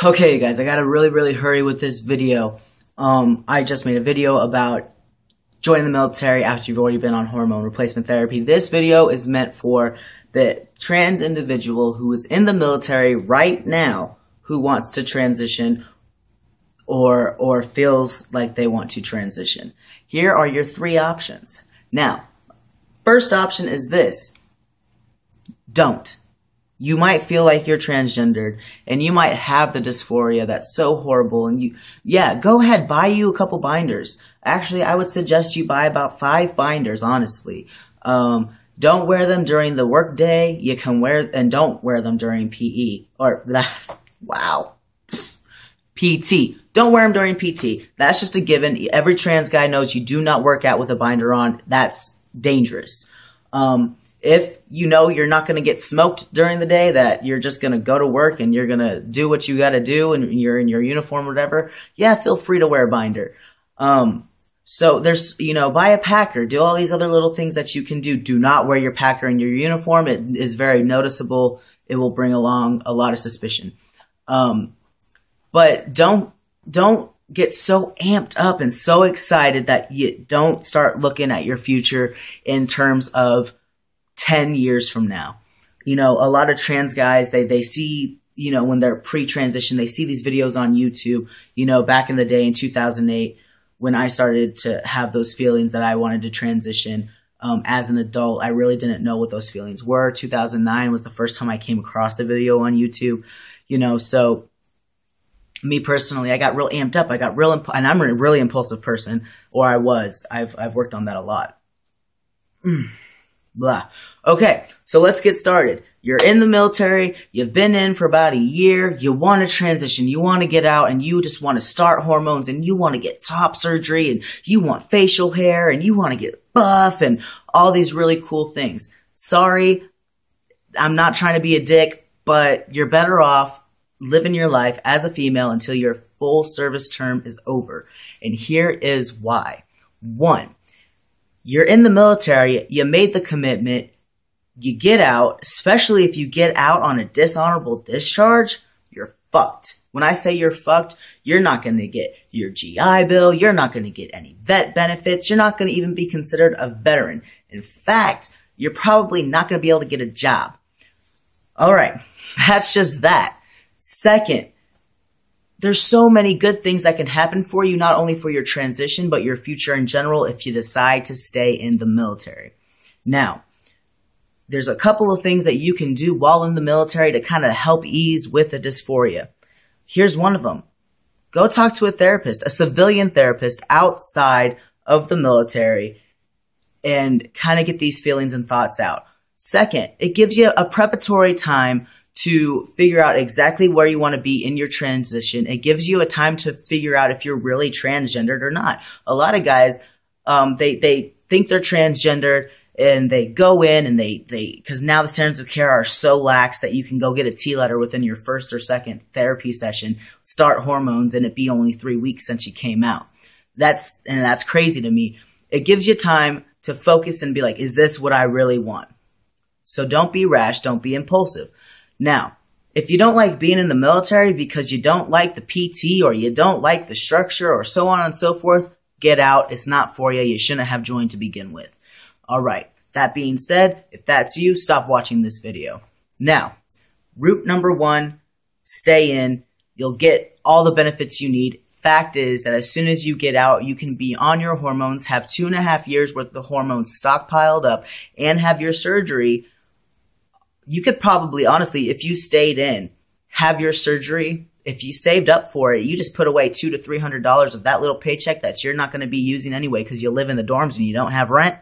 Okay, guys, I gotta really hurry with this video. I just made a video about joining the military after you've already been on hormone replacement therapy. This video is meant for the trans individual who is in the military right now who wants to transition or feels like they want to transition. Here are your three options. Now, first option is this. Don't. You might feel like you're transgendered, and you might have the dysphoria that's so horrible, and go ahead, buy you a couple binders. Actually, I would suggest you buy about 5 binders, honestly. Don't wear them during the work day. You can wear, and don't wear them during PE, or, wow. PT. Don't wear them during PT. That's just a given. Every trans guy knows you do not work out with a binder on. That's dangerous. If you know you're not going to get smoked during the day, that you're just going to go to work and you're going to do what you got to do and you're in your uniform or whatever, yeah, feel free to wear a binder. So there's, buy a packer, do all these other little things that you can do. Do not wear your packer in your uniform. It is very noticeable. It will bring along a lot of suspicion. But don't get so amped up and so excited that you don't start looking at your future in terms of 10 years from now. A lot of trans guys, they see, when they're pre-transition, they see these videos on YouTube, back in the day in 2008, when I started to have those feelings that I wanted to transition, as an adult. I really didn't know what those feelings were. 2009 was the first time I came across a video on YouTube, so me personally, I got real amped up. I got and I'm a really impulsive person, or I was. I've worked on that a lot. Blah. Okay, so let's get started. You're in the military, you've been in for about a year, you want to transition, you want to get out, and you just want to start hormones, and you want to get top surgery, and you want facial hair, and you want to get buff, and all these really cool things. Sorry, I'm not trying to be a dick, but you're better off living your life as a female until your full service term is over. And here is why. 1. You're in the military, you made the commitment, you get out, especially if you get out on a dishonorable discharge, you're fucked. When I say you're fucked, you're not going to get your GI Bill, you're not going to get any vet benefits, you're not going to even be considered a veteran. In fact, you're probably not going to be able to get a job. Alright, that's just that. Second, there's so many good things that can happen for you, not only for your transition, but your future in general if you decide to stay in the military. Now, there's a couple of things that you can do while in the military to kind of help ease with the dysphoria. Here's one of them. Go talk to a therapist, a civilian therapist outside of the military, and kind of get these feelings and thoughts out. Second, it gives you a preparatory time to figure out exactly where you want to be in your transition. It gives you a time to figure out if you're really transgendered or not. A lot of guys, they think they're transgendered and they go in and because now the standards of care are so lax that you can go get a T letter within your first or second therapy session, start hormones, and it be only 3 weeks since you came out. That's crazy to me. It gives you time to focus and be like, is this what I really want? So don't be rash, don't be impulsive. Now, if you don't like being in the military because you don't like the PT or you don't like the structure or so on and so forth, get out. It's not for you. You shouldn't have joined to begin with. All right. That being said, if that's you, stop watching this video. Now, route number 1, stay in. You'll get all the benefits you need. Fact is that as soon as you get out, you can be on your hormones, have 2.5 years worth of the hormones stockpiled up, and have your surgery. You could probably, honestly, if you stayed in, have your surgery. If you saved up for it, you just put away $200 to $300 of that little paycheck that you're not going to be using anyway because you live in the dorms and you don't have rent.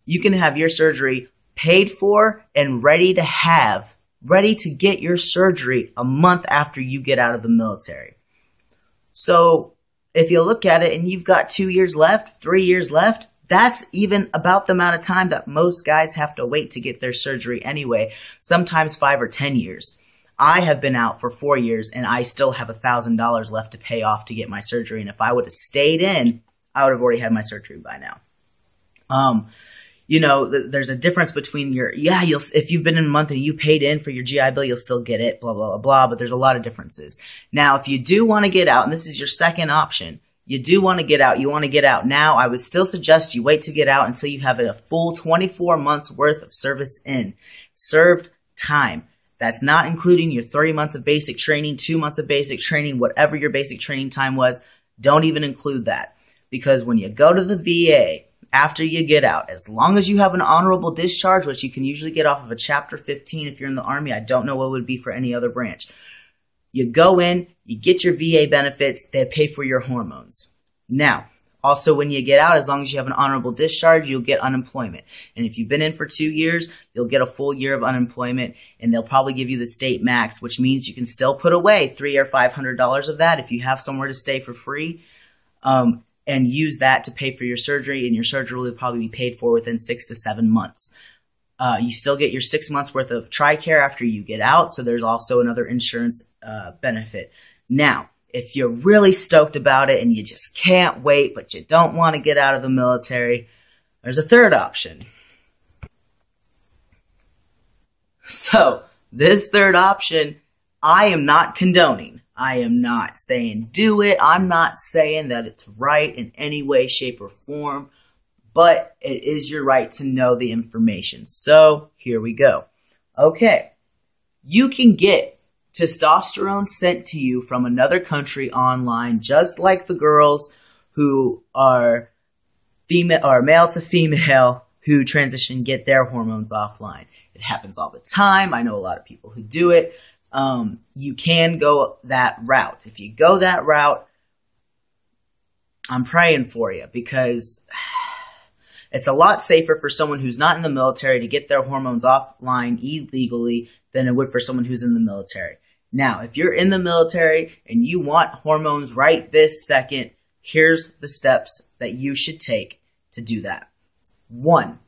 You can have your surgery paid for and ready to get your surgery a month after you get out of the military. So if you look at it and you've got 2 years left, 3 years left, that's even about the amount of time that most guys have to wait to get their surgery anyway, sometimes 5 or 10 years. I have been out for 4 years and I still have $1,000 left to pay off to get my surgery. And if I would have stayed in, I would have already had my surgery by now. there's a difference between if you've been in a month and you paid in for your GI Bill, you'll still get it, blah, blah, blah, blah, but there's a lot of differences. Now, if you do want to get out, and this is your second option, you do want to get out, you want to get out now, I would still suggest you wait to get out until you have a full 24 months worth of served time. That's not including your 3 months of basic training, 2 months of basic training, whatever your basic training time was. Don't even include that. Because when you go to the VA, after you get out, as long as you have an honorable discharge, which you can usually get off of a Chapter 15 if you're in the Army, I don't know what it would be for any other branch. You go in, you get your VA benefits, they pay for your hormones. Now, also when you get out, as long as you have an honorable discharge, you'll get unemployment. And if you've been in for 2 years, you'll get a full year of unemployment, and they'll probably give you the state max, which means you can still put away $300 or $500 of that if you have somewhere to stay for free. And use that to pay for your surgery, and your surgery will probably be paid for within 6 to 7 months. You still get your 6 months worth of TRICARE after you get out, so there's also another insurance benefit. Now, if you're really stoked about it and you just can't wait, but you don't want to get out of the military, there's a third option. So, this third option, I am not condoning. I am not saying do it. I'm not saying that it's right in any way, shape, or form, but it is your right to know the information. So here we go. Okay, you can get testosterone sent to you from another country online, just like the girls who are female or male to female who transition get their hormones offline. It happens all the time. I know a lot of people who do it. You can go that route. If you go that route, I'm praying for you, because it's a lot safer for someone who's not in the military to get their hormones offline illegally than it would for someone who's in the military. Now, if you're in the military and you want hormones right this second, here's the steps that you should take to do that. 1.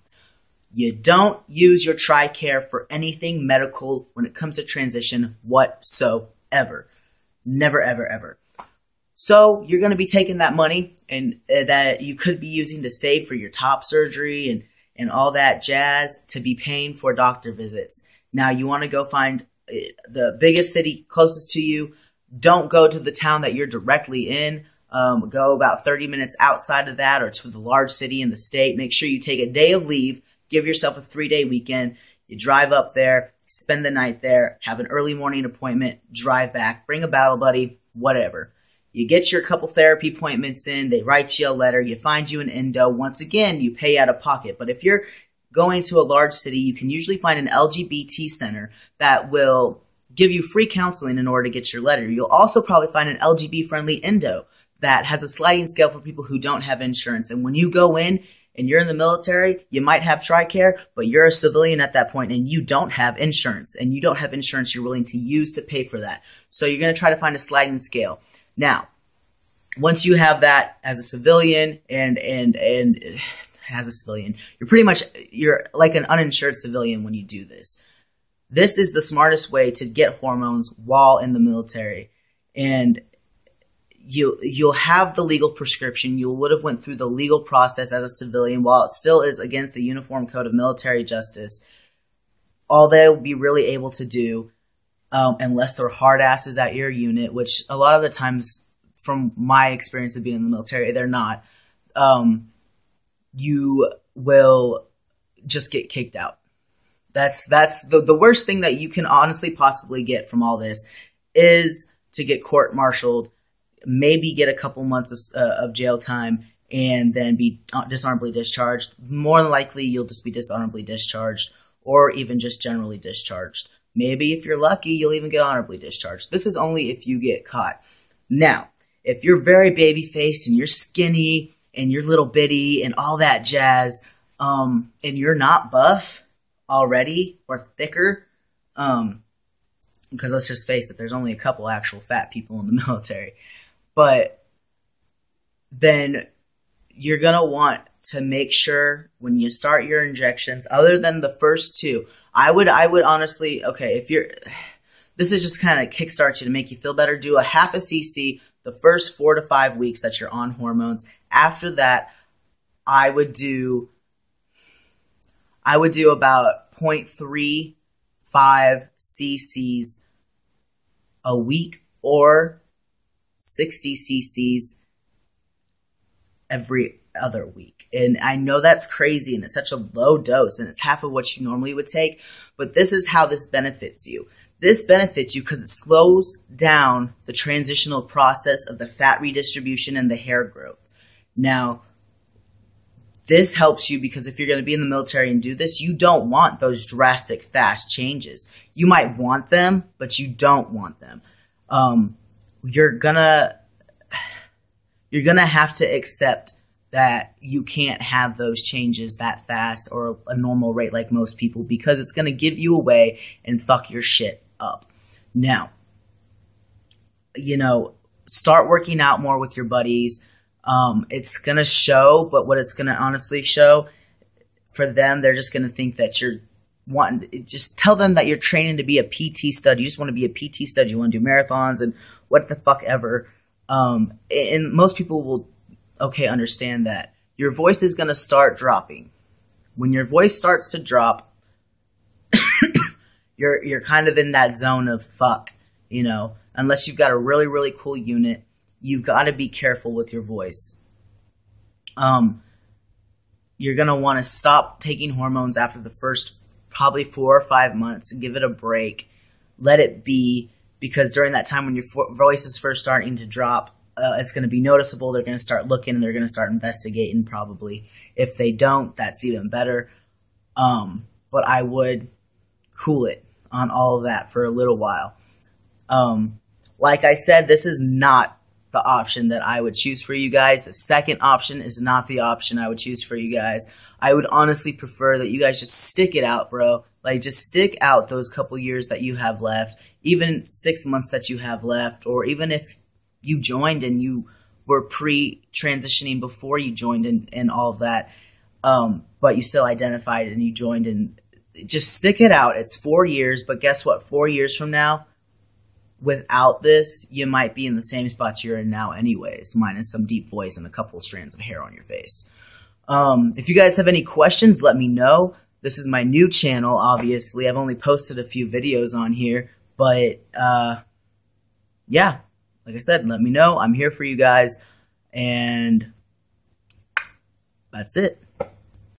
You don't use your TRICARE for anything medical when it comes to transition whatsoever. Never, ever, ever. So you're going to be taking that money and that you could be using to save for your top surgery and all that jazz to be paying for doctor visits. Now you want to go find the biggest city closest to you. Don't go to the town that you're directly in. Go about 30 minutes outside of that or to the large city in the state. Make sure you take a day of leave. Give yourself a 3-day weekend. You drive up there, spend the night there, have an early morning appointment, drive back, bring a battle buddy, whatever. You get your couple therapy appointments in, they write you a letter, you find you an endo. Once again, you pay out of pocket. But if you're going to a large city, you can usually find an LGBT center that will give you free counseling in order to get your letter. You'll also probably find an LGBT-friendly endo that has a sliding scale for people who don't have insurance. And when you go in, and you're in the military, you might have TRICARE, but you're a civilian at that point and you don't have insurance. And you don't have insurance you're willing to use to pay for that. So you're going to try to find a sliding scale. Now, once you have that as a civilian and as a civilian, you're like an uninsured civilian when you do this. This is the smartest way to get hormones while in the military. And you'll have the legal prescription. You would have went through the legal process as a civilian. While it still is against the Uniform Code of Military Justice, all they'll be really able to do, unless they're hard asses at your unit, which a lot of the times, from my experience of being in the military, they're not, you will just get kicked out. That's the worst thing that you can honestly possibly get from all this is to get court-martialed, maybe get a couple months of jail time, and then be dishonorably discharged. More than likely, you'll just be dishonorably discharged, or even just generally discharged. Maybe if you're lucky, you'll even get honorably discharged. This is only if you get caught. Now, if you're very baby-faced and you're skinny and you're little bitty and all that jazz, and you're not buff already or thicker, because let's just face it, there's only a couple actual fat people in the military. But then you're going to want to make sure when you start your injections, other than the first 2, I would honestly, okay, this is just kind of kickstart you to make you feel better, do a half a cc the first 4 to 5 weeks that you're on hormones. After that, I would do I would do about 0.35 cc's a week or 60 cc's every other week. And I know that's crazy and it's such a low dose and it's half of what you normally would take, but this is how this benefits you. This benefits you because it slows down the transitional process of the fat redistribution and the hair growth. Now, this helps you because if you're going to be in the military and do this, you don't want those drastic, fast changes. You might want them, but you don't want them. You're gonna have to accept that you can't have those changes that fast or a normal rate like most people because it's going to give you away and fuck your shit up. Now, start working out more with your buddies. It's going to show, but what it's going to honestly show for them, they're just going to think that you're just tell them that you're training to be a PT stud. You just want to be a PT stud. You want to do marathons and what the fuck ever. And most people will understand that your voice is going to start dropping. When your voice starts to drop, you're kind of in that zone of fuck, unless you've got a really, really cool unit, you've got to be careful with your voice. You're going to want to stop taking hormones after the first probably 4 or 5 months and give it a break. Let it be, because during that time when your voice is first starting to drop, it's going to be noticeable. They're going to start looking and they're going to start investigating probably. If they don't, that's even better. But I would cool it on all of that for a little while. Like I said, this is not the option that I would choose for you guys. The second option is not the option I would choose for you guys. I would honestly prefer that you guys just stick it out, bro. Like, just stick out those couple years that you have left, even 6 months that you have left, or even if you joined and you were pre-transitioning before you joined and all of that, but you still identified and you joined, and just stick it out. It's 4 years, but guess what? 4 years from now, without this, you might be in the same spot you're in now anyways, minus some deep voice and a couple of strands of hair on your face. If you guys have any questions, let me know. This is my new channel, obviously. I've only posted a few videos on here, but yeah, like I said, let me know. I'm here for you guys, and that's it.